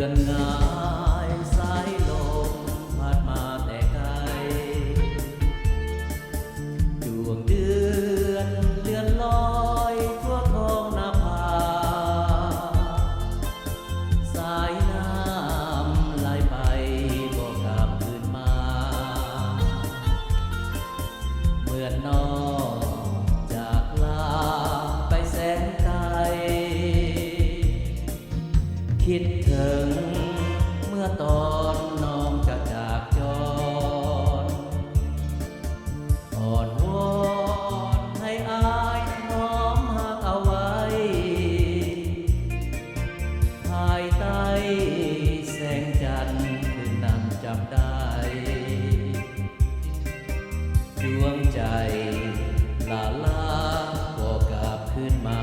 อนง่ายสายลมพัดมาแต่ไกลดวงเดือนเลื่อนลอยทั่วท้องนภาสายน้ำไหลไปบ่กลับคืนมาเหมือนน้องจากลาไปแสนไกลคิดถึงเมื่อตอนน้องจะจากจรอ่อนวอนให้อายน้อมหักเอาไว้ภายใต้แสงจันทร์คืนนั้นจำได้ดวงใจลาลาบอกกลับคืนมา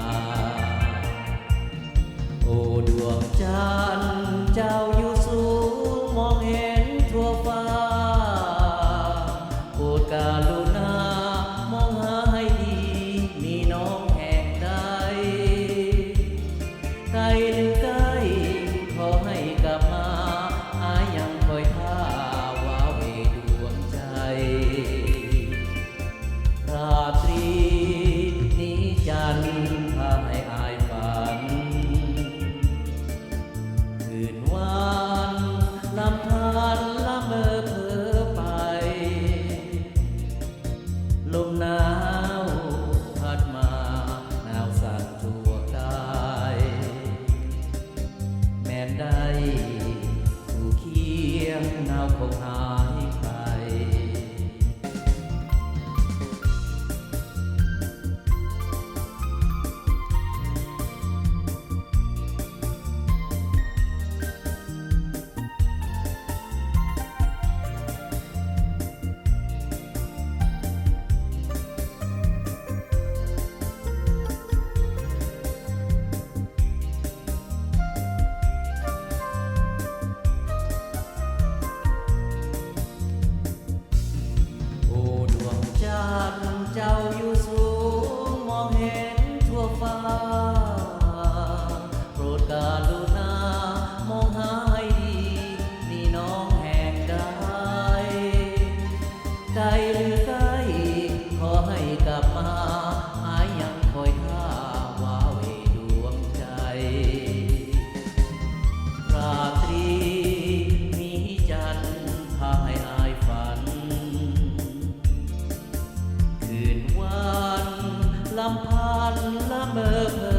โอ้ดวงจันทร์เจ้าอยู่สูงมองเห็นทั่วฟ้าโปรดกรุณามองหาให้ดีมีน้องแห่งใดไกลหรือใกล้ขอให้กลับมาอายังคอยท่าว่าเวดวงใจราตรีนี้จันทร์พาให้อายฝันคืนวันลำพันละเมอเพ้อไปลมหนาวพัดมาหนาวสั่นทั่วกายแม้นได้อยู่เคียงหนาวคงหายไปเจ้าอยู่สูงมองเห็นทั่วฟ้าโปรดกรุณามองหาให้ดีมีน้องแห่งใดไกลหรือใกล้ขอให้กลับมาอายยังคอยท่าว่าเวดวงใจราตรีมีจันทร์พาให้อายฝันคืนวันลำพันละเมอ